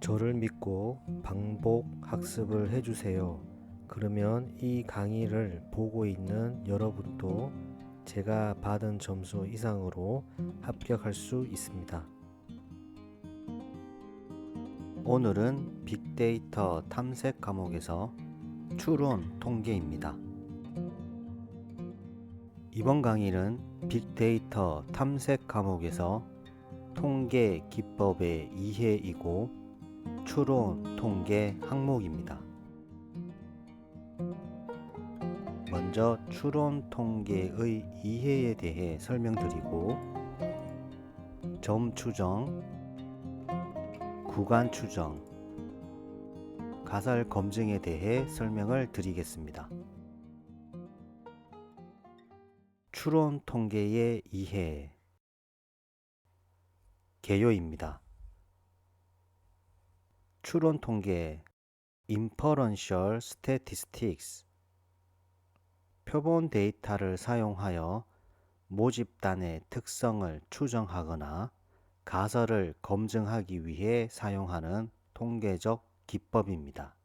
저를 믿고 반복 학습을 해주세요. 그러면 이 강의를 보고 있는 여러분도 제가 받은 점수 이상으로 합격할 수 있습니다. 오늘은 빅데이터 탐색 과목에서 추론 통계입니다. 이번 강의는 빅데이터 탐색 과목에서 통계 기법의 이해이고 추론 통계 항목입니다. 먼저 추론 통계의 이해에 대해 설명드리고 점 추정, 구간 추정, 가설 검증에 대해 설명을 드리겠습니다. 추론 통계의 이해 개요입니다. 추론 통계 Inferential Statistics 표본 데이터를 사용하여 모집단의 특성을 추정하거나 가설을 검증하기 위해 사용하는 통계적 기법입니다.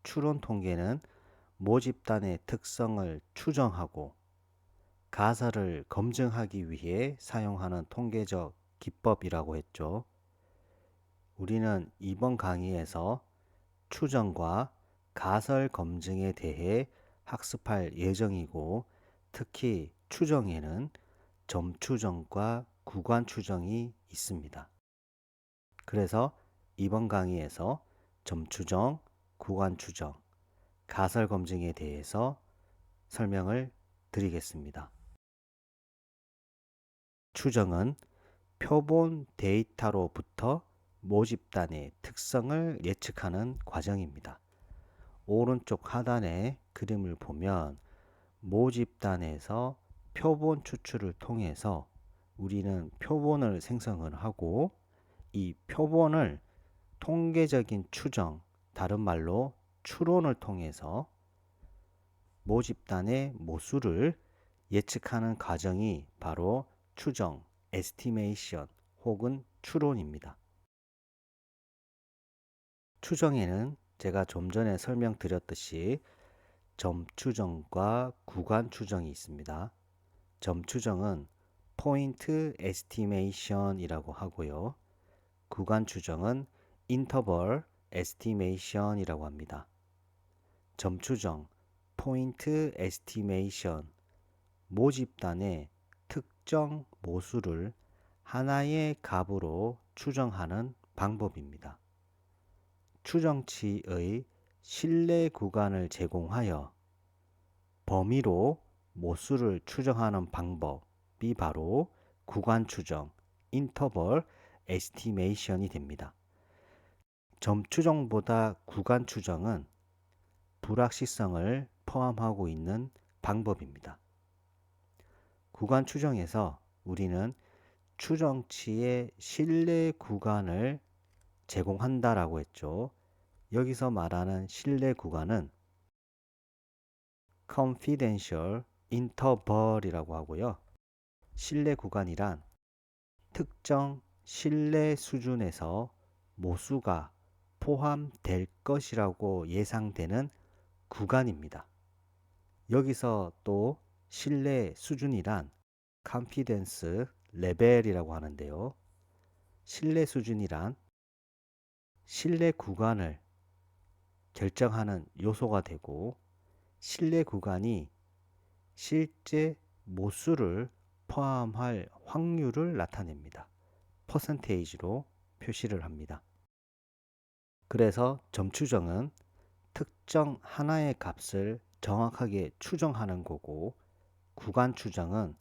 추론 통계는 모집단의 특성을 추정하고 가설을 검증하기 위해 사용하는 통계적 기법이라고 했죠. 우리는 이번 강의에서 추정과 가설 검증에 대해 학습할 예정이고 특히 추정에는 점 추정과 구간 추정이 있습니다. 그래서 이번 강의에서 점 추정, 구간 추정, 가설 검증에 대해서 설명을 드리겠습니다. 추정은 표본 데이터로부터 모집단의 특성을 예측하는 과정입니다. 오른쪽 하단의 그림을 보면 모집단에서 표본 추출을 통해서 우리는 표본을 생성을 하고 이 표본을 통계적인 추정, 다른 말로 추론을 통해서 모집단의 모수를 예측하는 과정이 바로 추정, estimation 혹은 추론입니다. 추정에는 제가 좀 전에 설명드렸듯이 점 추정과 구간 추정이 있습니다. 점 추정은 포인트 에스티메이션이라고 하고요. 구간 추정은 인터벌 에스티메이션이라고 합니다. 점 추정, 포인트 에스티메이션, 모집단의 특정 모수를 하나의 값으로 추정하는 방법입니다. 추정치의 신뢰 구간을 제공하여 범위로 모수를 추정하는 방법이 바로 구간 추정, 인터벌 에스티메이션이 됩니다. 점 추정보다 구간 추정은 불확실성을 포함하고 있는 방법입니다. 구간 추정에서 우리는 추정치의 신뢰 구간을 제공한다라고 했죠. 여기서 말하는 신뢰 구간은 confidential interval이라고 하고요. 신뢰 구간이란 특정 신뢰 수준에서 모수가 포함될 것이라고 예상되는 구간입니다. 여기서 또 신뢰 수준이란 confidence 레벨이라고 하는데요. 신뢰 수준이란 신뢰 구간을 결정하는 요소가 되고 신뢰 구간이 실제 모수를 포함할 확률을 나타냅니다. 퍼센테이지로 표시를 합니다. 그래서 점 추정은 특정 하나의 값을 정확하게 추정하는 거고 구간 추정은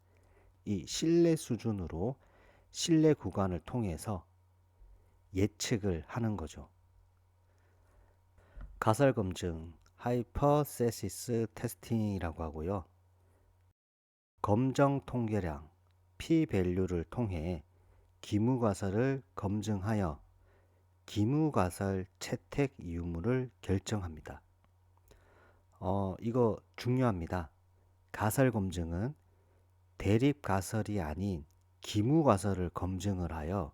이 신뢰 수준으로 신뢰 구간을 통해서 예측을 하는 거죠. 가설 검증, 하이퍼세시스 테스팅이라고 하고요. 검정 통계량, p-밸류를 통해 기무가설을 검증하여 기무가설 채택 유무를 결정합니다. 이거 중요합니다. 가설 검증은 대립 가설이 아닌 기무 가설을 검증을 하여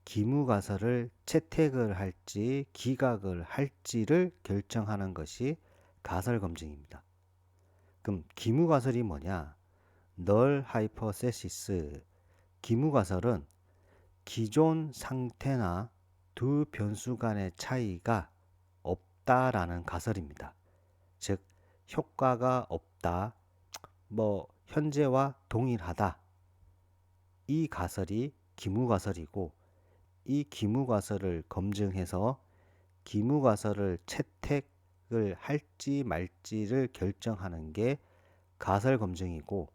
기무가설을 채택을 할지 기각을 할지를 결정하는 것이 가설 검증입니다. 그럼 기무가설이 뭐냐? 널 하이퍼세시스. 기무가설은 기존 상태나 두 변수 간의 차이가 없다라는 가설입니다. 즉 효과가 없다, 현재와 동일하다. 이 가설이 기무가설이고, 이 기무가설을 검증해서 기무가설을 채택을 할지 말지를 결정하는 게 가설 검증이고,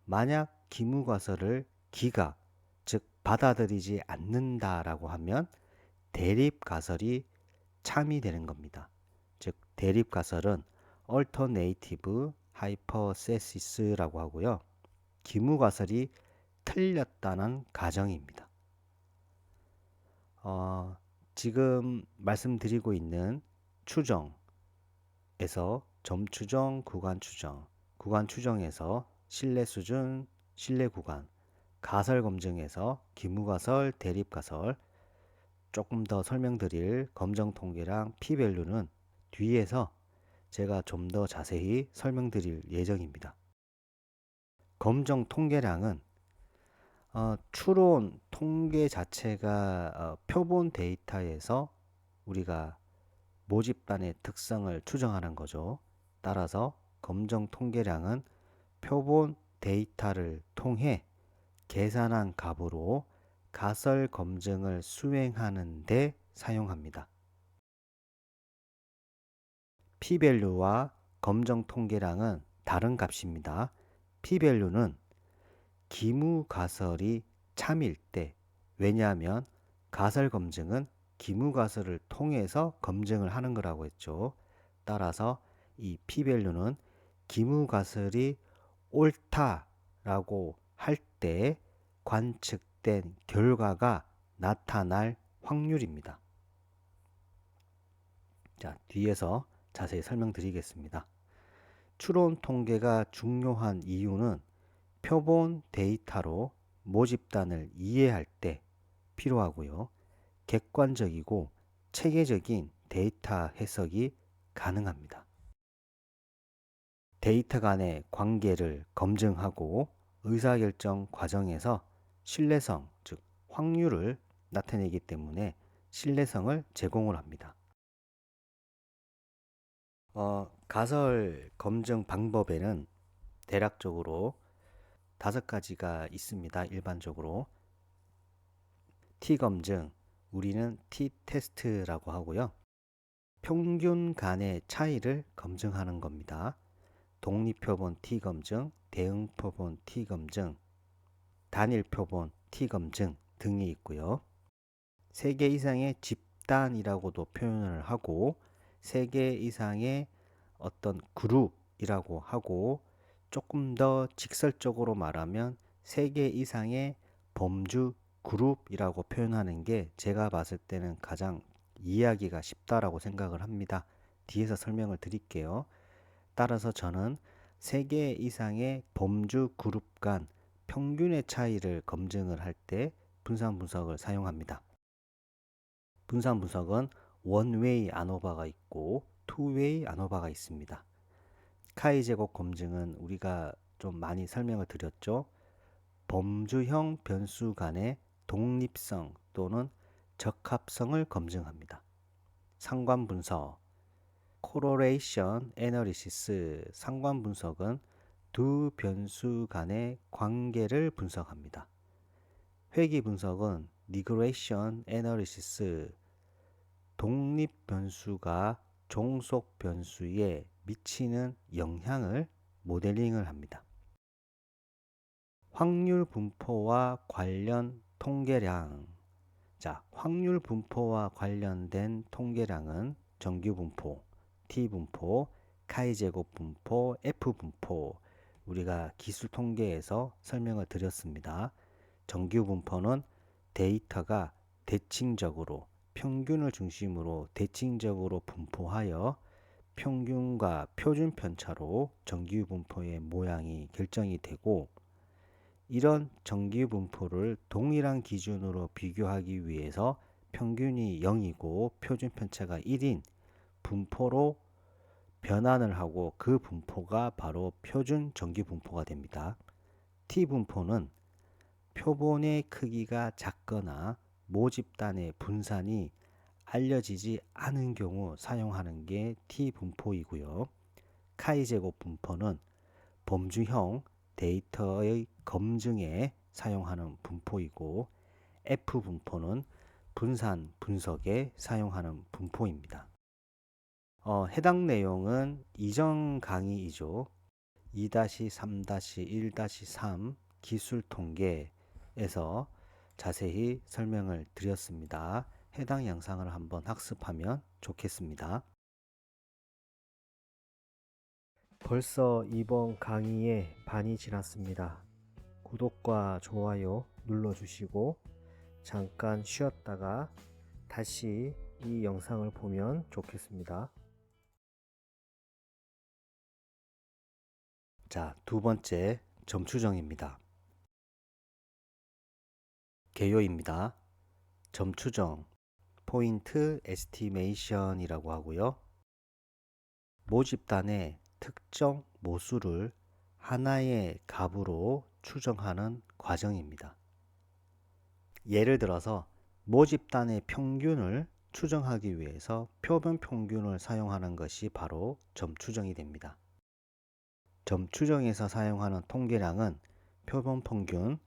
만약 기무가설을 기각, 즉 받아들이지 않는다라고 하면 대립가설이 참이 되는 겁니다. 즉 대립가설은 Alternative Hypothesis라고 하고요. 기무가설이 틀렸다는 가정입니다. 지금 말씀드리고 있는 추정에서 점추정, 구간추정, 구간추정에서 신뢰수준, 신뢰구간, 가설검증에서 기무가설, 대립가설, 조금 더 설명드릴 검정통계랑 P-밸류는 뒤에서 제가 좀 더 자세히 설명드릴 예정입니다. 검정통계량은 추론 통계 자체가 표본 데이터에서 우리가 모집단의 특성을 추정하는 거죠. 따라서 검정 통계량은 표본 데이터를 통해 계산한 값으로 가설 검증을 수행하는 데 사용합니다. P-밸류와 검정 통계량은 다른 값입니다. P-밸류는 기무가설이 참일 때, 왜냐하면 가설 검증은 기무가설을 통해서 검증을 하는 거라고 했죠. 따라서 이 P-밸류는 기무가설이 옳다라고 할 때 관측된 결과가 나타날 확률입니다. 자, 뒤에서 자세히 설명드리겠습니다. 추론 통계가 중요한 이유는 표본 데이터로 모집단을 이해할 때 필요하고요. 객관적이고 체계적인 데이터 해석이 가능합니다. 데이터 간의 관계를 검증하고 의사결정 과정에서 신뢰성, 즉 확률을 나타내기 때문에 신뢰성을 제공을 합니다. 가설 검증 방법에는 대략적으로 5가지가 있습니다. 일반적으로 T검증, 우리는 T테스트라고 하고요. 평균 간의 차이를 검증하는 겁니다. 독립표본 T검증, 대응표본 T검증, 단일표본 T검증 등이 있고요. 3개 이상의 집단이라고도 표현을 하고 3개 이상의 어떤 그룹이라고 하고, 조금 더 직설적으로 말하면 3개 이상의 범주 그룹이라고 표현하는 게 제가 봤을 때는 가장 이해하기가 쉽다라고 생각을 합니다. 뒤에서 설명을 드릴게요. 따라서 저는 3개 이상의 범주 그룹 간 평균의 차이를 검증을 할 때 분산 분석을 사용합니다. 분산 분석은 원웨이 아노바가 있고 투웨이 아노바가 있습니다. 카이 제곱 검증은 우리가 좀 많이 설명을 드렸죠. 범주형 변수 간의 독립성 또는 적합성을 검증합니다. 상관 분석, correlation analysis, 상관 분석은 두 변수 간의 관계를 분석합니다. 회귀 분석은 regression analysis, 독립 변수가 종속 변수에 미치는 영향을 모델링을 합니다. 확률 분포와 관련 통계량. 자, 확률 분포와 관련된 통계량은 정규 분포, T 분포, 카이 제곱 분포, F 분포, 우리가 기술 통계에서 설명을 드렸습니다. 정규 분포는 데이터가 대칭적으로 평균을 중심으로 대칭적으로 분포하여 평균과 표준 편차로 정규 분포의 모양이 결정이 되고, 이런 정규 분포를 동일한 기준으로 비교하기 위해서 평균이 0이고 표준 편차가 1인 분포로 변환을 하고 그 분포가 바로 표준 정규 분포가 됩니다. T 분포는 표본의 크기가 작거나 모집단의 분산이 알려지지 않은 경우 사용하는 게 T 분포이고요. 카이 제곱 분포는 범주형 데이터의 검증에 사용하는 분포이고 F 분포는 분산 분석에 사용하는 분포입니다. 해당 내용은 이전 강의이죠. 2-3-1-3 기술 통계에서 자세히 설명을 드렸습니다. 해당 영상을 한번 학습하면 좋겠습니다. 벌써 이번 강의의 반이 지났습니다. 구독과 좋아요 눌러주시고 잠깐 쉬었다가 다시 이 영상을 보면 좋겠습니다. 자, 두 번째 점추정입니다. 개요입니다. 점추정, 포인트 에스티메이션이라고 하고요. 모집단의 특정 모수를 하나의 값으로 추정하는 과정입니다. 예를 들어서 모집단의 평균을 추정하기 위해서 표본 평균을 사용하는 것이 바로 점추정이 됩니다. 점추정에서 사용하는 통계량은 표본 평균,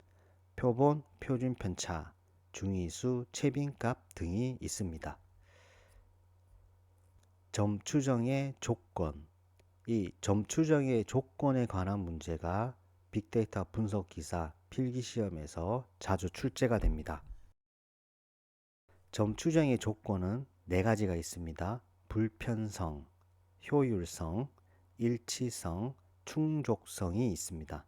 표본 표준 편차, 중위수, 최빈값 등이 있습니다. 점추정의 조건, 이 점추정의 조건에 관한 문제가 빅데이터 분석 기사 필기시험에서 자주 출제가 됩니다. 점추정의 조건은 4가지가 있습니다. 불편성, 효율성, 일치성, 충족성이 있습니다.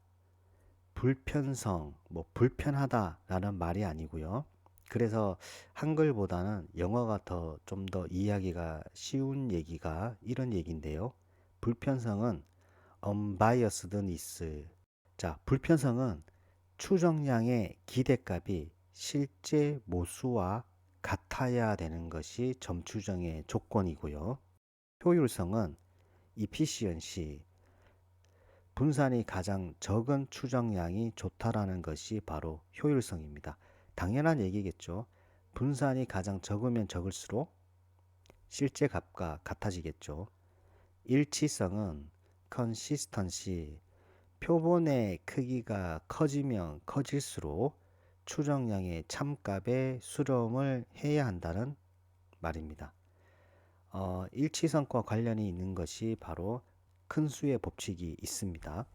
불편성, 불편하다 라는 말이 아니고요. 그래서 한글보다는 영어가 좀 더 이해하기가 쉬운 얘기가 이런 얘기인데요. 불편성은 unbiasedness. 자, 불편성은 추정량의 기대값이 실제 모수와 같아야 되는 것이 점추정의 조건이고요. 효율성은 efficiency. 분산이 가장 적은 추정량이 좋다라는 것이 바로 효율성입니다. 당연한 얘기겠죠. 분산이 가장 적으면 적을수록 실제 값과 같아지겠죠. 일치성은 consistency. 표본의 크기가 커지면 커질수록 추정량의 참값에 수렴을 해야 한다는 말입니다. 일치성과 관련이 있는 것이 바로 큰 수의 법칙이 있습니다.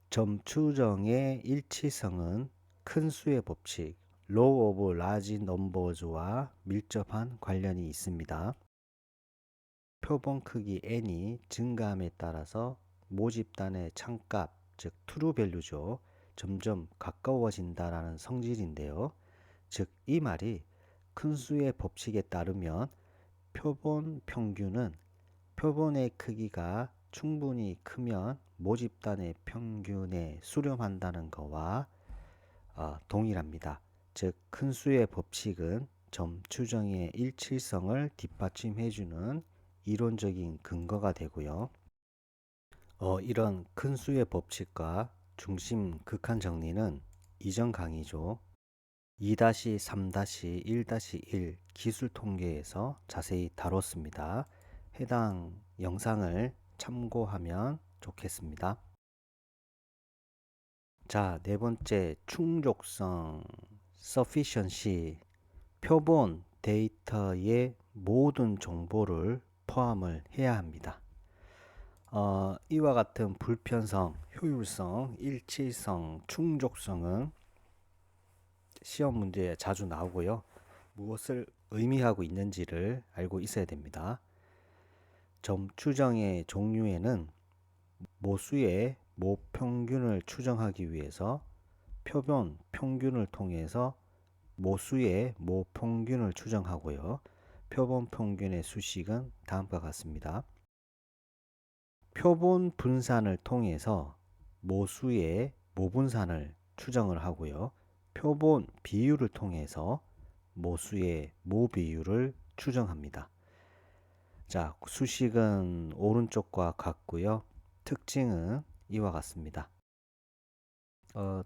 점추정의 일치성은 큰 수의 법칙, Law of Large Numbers와 밀접한 관련이 있습니다. 표본 크기 n이 증가함에 따라서 모집단의 참값, 즉 true value죠. 점점 가까워진다라는 성질인데요. 즉 이 말이 큰 수의 법칙에 따르면 표본 평균은 표본의 크기가 충분히 크면 모집단의 평균에 수렴한다는 것과 동일합니다. 즉 큰 수의 법칙은 점추정의 일치성을 뒷받침해주는 이론적인 근거가 되고요. 이런 큰 수의 법칙과 중심 극한 정리는 이전 강의죠. 2-3-1-1 기술 통계에서 자세히 다뤘습니다. 해당 영상을 참고하면 좋겠습니다. 자, 네 번째 충족성 sufficiency. 표본 데이터의 모든 정보를 포함을 해야 합니다. 이와 같은 불편성, 효율성, 일치성, 충족성은 시험 문제에 자주 나오고요. 무엇을 의미하고 있는지를 알고 있어야 됩니다. 점추정의 종류에는 모수의 모평균을 추정하기 위해서 표본 평균을 통해서 모수의 모평균을 추정하고요. 표본 평균의 수식은 다음과 같습니다. 표본 분산을 통해서 모수의 모분산을 추정을 하고요. 표본 비율을 통해서 모수의 모 비율을 추정합니다. 자, 수식은 오른쪽과 같고요. 특징은 이와 같습니다.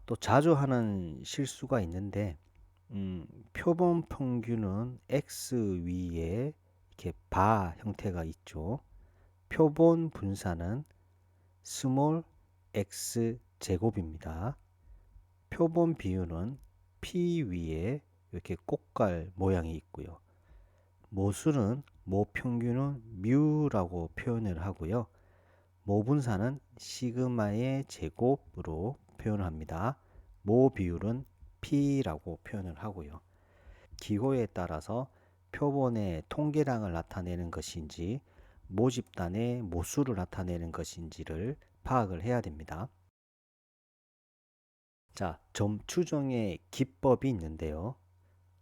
또 자주 하는 실수가 있는데 표본 평균은 x 위에 이렇게 바 형태가 있죠. 표본 분산은 스몰 x 제곱입니다. 표본 비율은 p 위에 이렇게 꽃갈 모양이 있고요. 모수는 모 평균은 뮤라고 표현을 하고요. 모 분산은 시그마의 제곱으로 표현을 합니다. 모 비율은 p라고 표현을 하고요. 기호에 따라서 표본의 통계량을 나타내는 것인지 모집단의 모수를 나타내는 것인지를 파악을 해야 됩니다. 자, 점 추정의 기법이 있는데요.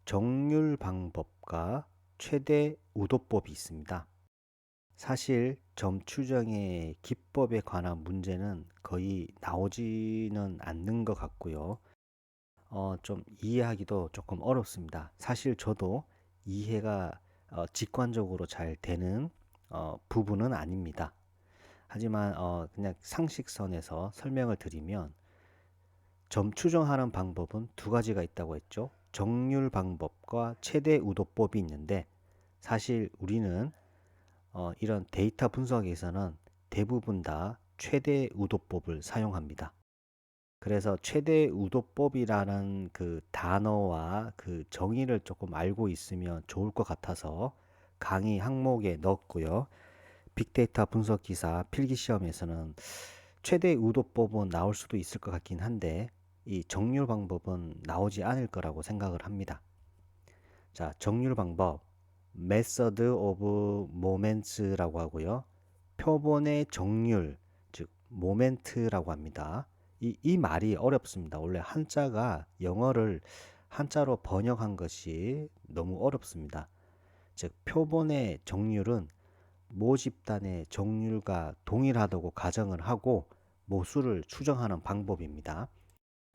정률 방법과 최대 우도법이 있습니다. 사실 점 추정의 기법에 관한 문제는 거의 나오지는 않는 것 같고요. 좀 이해하기도 조금 어렵습니다. 사실 저도 이해가 직관적으로 잘 되는 부분은 아닙니다. 하지만 그냥 상식선에서 설명을 드리면 점 추정하는 방법은 두 가지가 있다고 했죠. 정률 방법과 최대 우도법이 있는데 사실 우리는 이런 데이터 분석에서는 대부분 다 최대 우도법을 사용합니다. 그래서 최대 우도법이라는 그 단어와 그 정의를 조금 알고 있으면 좋을 것 같아서 강의 항목에 넣었고요. 빅데이터 분석 기사 필기 시험에서는 최대 우도법은 나올 수도 있을 것 같긴 한데 이 정률 방법은 나오지 않을 거라고 생각을 합니다. 자, 정률 방법 Method of Moments라고 하고요. 표본의 정률, 즉 모멘트라고 합니다. 이 말이 어렵습니다. 원래 한자가 영어를 한자로 번역한 것이 너무 어렵습니다. 즉 표본의 정률은 모집단의 정률과 동일하다고 가정을 하고 모수를 추정하는 방법입니다.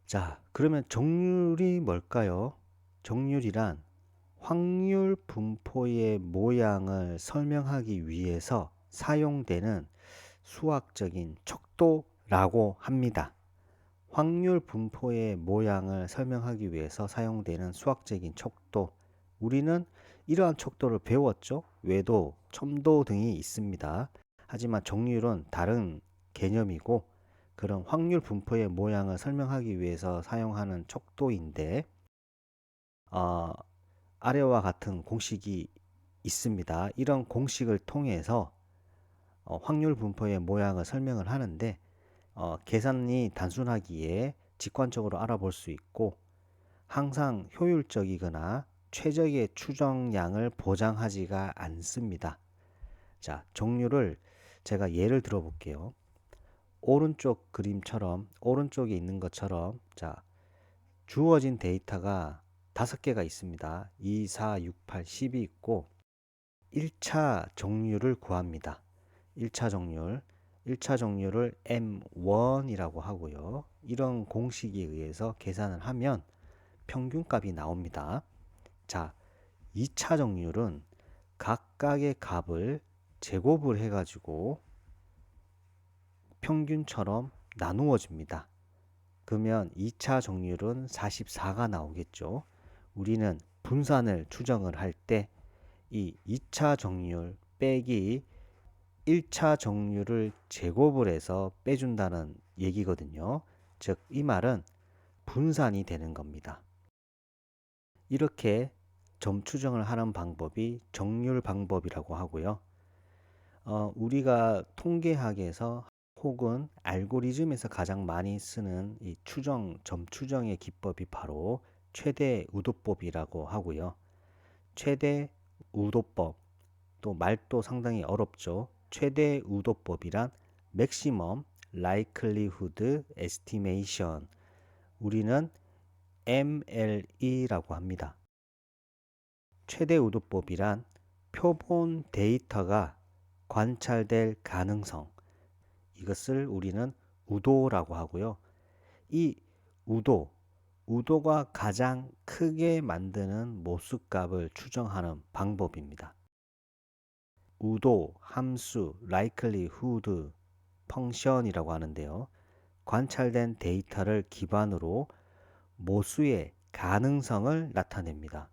자, 그러면 정률이 뭘까요? 정률이란 확률 분포의 모양을 설명하기 위해서 사용되는 수학적인 척도라고 합니다. 확률 분포의 모양을 설명하기 위해서 사용되는 수학적인 척도. 우리는 이러한 척도를 배웠죠. 외도, 첨도 등이 있습니다. 하지만 정률은 다른 개념이고 그런 확률 분포의 모양을 설명하기 위해서 사용하는 척도인데 아래와 같은 공식이 있습니다. 이런 공식을 통해서 확률 분포의 모양을 설명을 하는데 계산이 단순하기에 직관적으로 알아볼 수 있고 항상 효율적이거나 최적의 추정량을 보장하지가 않습니다. 자, 정률을 제가 예를 들어 볼게요. 오른쪽 그림처럼 오른쪽에 있는 것처럼 자, 주어진 데이터가 5개가 있습니다. 2, 4, 6, 8, 10이 있고 1차 정률을 구합니다. 1차 정률 1차 정률을 M1이라고 하고요. 이런 공식에 의해서 계산을 하면 평균값이 나옵니다. 자, 2차 정률은 각각의 값을 제곱을 해가지고 평균처럼 나누어집니다. 그러면 2차 정률은 44가 나오겠죠. 우리는 분산을 추정을 할 때 이 2차 정률 빼기 1차 정률을 제곱을 해서 빼준다는 얘기거든요. 즉, 이 말은 분산이 되는 겁니다. 이렇게 점 추정을 하는 방법이 정률 방법이라고 하고요. 우리가 통계학에서 혹은 알고리즘에서 가장 많이 쓰는 이 점 추정의 기법이 바로 최대 우도법이라고 하고요. 최대 우도법, 또 말도 상당히 어렵죠. 최대 우도법이란 Maximum Likelihood Estimation, 우리는 MLE라고 합니다. 최대 우도법이란 표본 데이터가 관찰될 가능성, 이것을 우리는 우도라고 하고요. 이 우도가 가장 크게 만드는 모수값을 추정하는 방법입니다. 우도 함수 likelihood 펑션이라고 하는데요. 관찰된 데이터를 기반으로 모수의 가능성을 나타냅니다.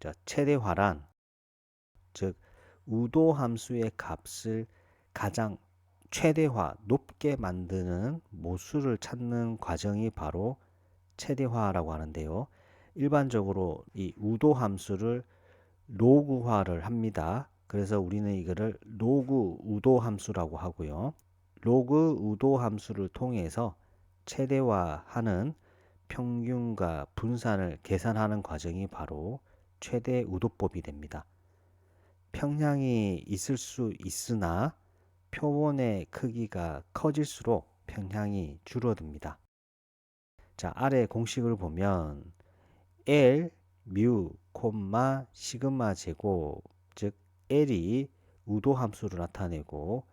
자, 최대화란 즉 우도 함수의 값을 가장 최대화 높게 만드는 모수를 찾는 과정이 바로 최대화라고 하는데요. 일반적으로 이 우도 함수를 로그화를 합니다. 그래서 우리는 이거를 로그 우도 함수라고 하고요. 로그 우도 함수를 통해서 최대화하는 평균과 분산을 계산하는 과정이 바로 최대 우도법이 됩니다. 평형이 있을 수 있으나 표본의 크기가 커질수록 평형이 줄어듭니다. 자, 아래 공식을 보면 L, 뮤, 시그마 제곱, 즉 L이 우도 함수를 나타내고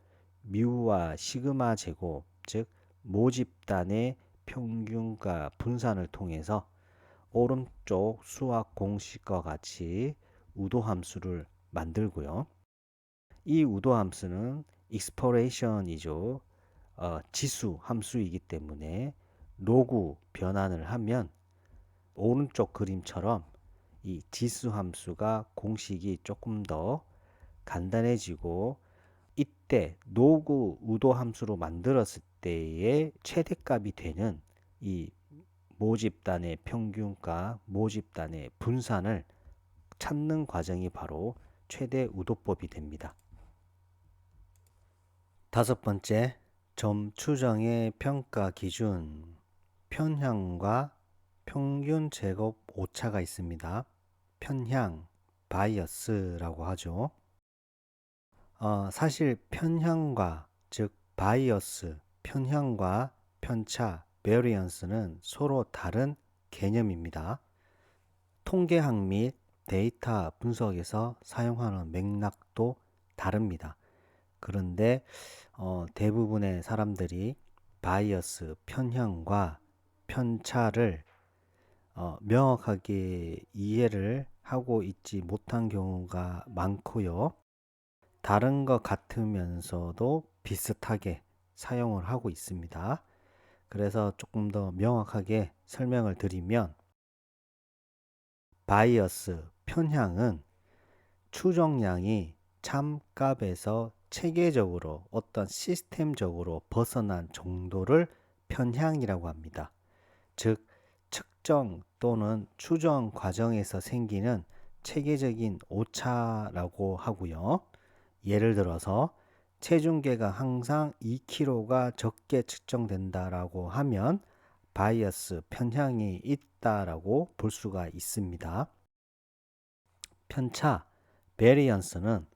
뮤와 시그마 제곱, 즉 모집단의 평균과 분산을 통해서 오른쪽 수학 공식과 같이 우도 함수를 만들고요. 이 우도 함수는 exploration이죠. 지수 함수이기 때문에 로그 변환을 하면 오른쪽 그림처럼 이 지수 함수가 공식이 조금 더 간단해지고 이때 로그 우도 함수로 만들었을 때의 최대값이 되는 이 모집단의 평균과 모집단의 분산을 찾는 과정이 바로 최대 우도법이 됩니다. 다섯 번째, 점 추정의 평가 기준. 편향과 평균 제곱 오차가 있습니다. 편향, 바이어스라고 하죠. 사실 편향과 즉 바이어스, 편향과 편차, 베리언스는 서로 다른 개념입니다. 통계학 및 데이터 분석에서 사용하는 맥락도 다릅니다. 그런데 대부분의 사람들이 바이어스, 편향과 편차를 명확하게 이해를 하고 있지 못한 경우가 많고요. 다른 것 같으면서도 비슷하게 사용을 하고 있습니다. 그래서 조금 더 명확하게 설명을 드리면 바이어스, 편향은 추정량이 참값에서 체계적으로 어떤 시스템적으로 벗어난 정도를 편향이라고 합니다. 즉 측정 또는 추정 과정에서 생기는 체계적인 오차라고 하고요. 예를 들어서 체중계가 항상 2kg가 적게 측정된다라고 하면 바이어스 편향이 있다라고 볼 수가 있습니다. 편차 베리언스는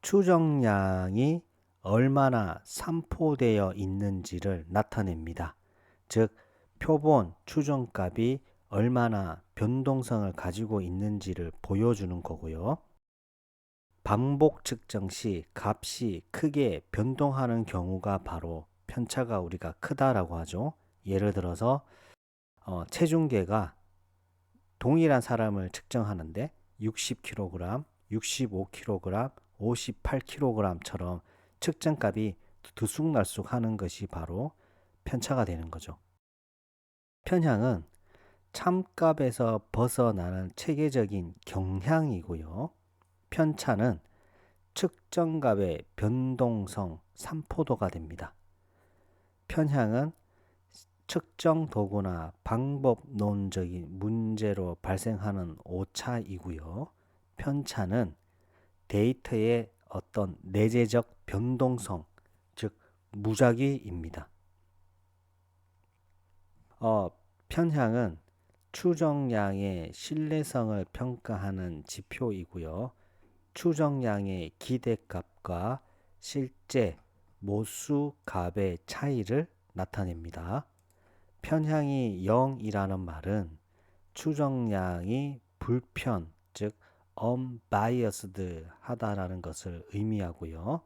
추정량이 얼마나 산포되어 있는지를 나타냅니다. 즉 표본 추정값이 얼마나 변동성을 가지고 있는지를 보여주는 거고요. 반복 측정 시 값이 크게 변동하는 경우가 바로 편차가 우리가 크다라고 하죠. 예를 들어서 체중계가 동일한 사람을 측정하는데 60kg, 65kg, 58kg처럼 측정값이 들쑥날쑥 하는 것이 바로 편차가 되는 거죠. 편향은 참값에서 벗어나는 체계적인 경향이고요. 편차는 측정값의 변동성, 산포도가 됩니다. 편향은 측정 도구나 방법론적인 문제로 발생하는 오차이고요. 편차는 데이터의 어떤 내재적 변동성, 즉 무작위입니다. 편향은 추정량의 신뢰성을 평가하는 지표이고요. 추정량의 기대값과 실제 모수 값의 차이를 나타냅니다. 편향이 0이라는 말은 추정량이 불편, 즉 unbiased 하다라는 것을 의미하고요.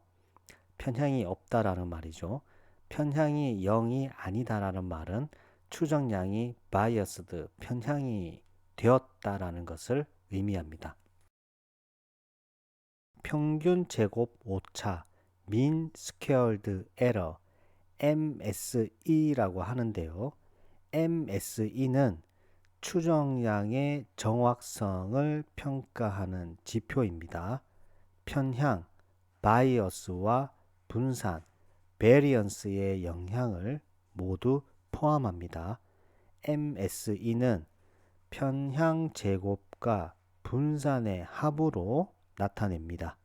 편향이 없다라는 말이죠. 편향이 0이 아니다라는 말은 추정량이 biased, 편향이 되었다라는 것을 의미합니다. 평균 제곱 오차, mean squared error, MSE라고 하는데요. MSE는 추정량의 정확성을 평가하는 지표입니다. 편향, 바이어스와 분산, 베리언스의 영향을 모두 포함합니다. MSE는 편향 제곱과 분산의 합으로 나타냅니다.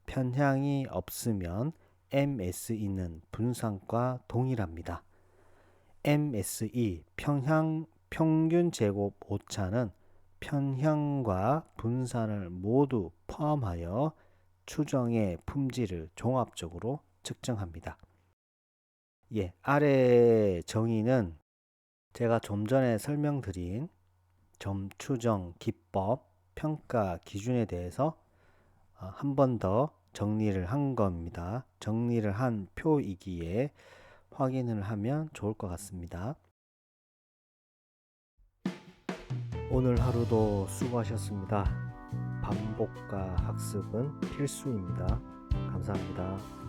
편향이 없으면 MSE는 분산과 동일합니다. MSE, 평균 제곱 오차는 편향과 분산을 모두 포함하여 추정의 품질을 종합적으로 측정합니다. 아래 정의는 제가 좀 전에 설명드린 점 추정 기법, 평가 기준에 대해서 한 번 더 정리를 한 겁니다. 정리를 한 표이기에 확인을 하면 좋을 것 같습니다. 오늘 하루도 수고하셨습니다. 반복과 학습은 필수입니다. 감사합니다.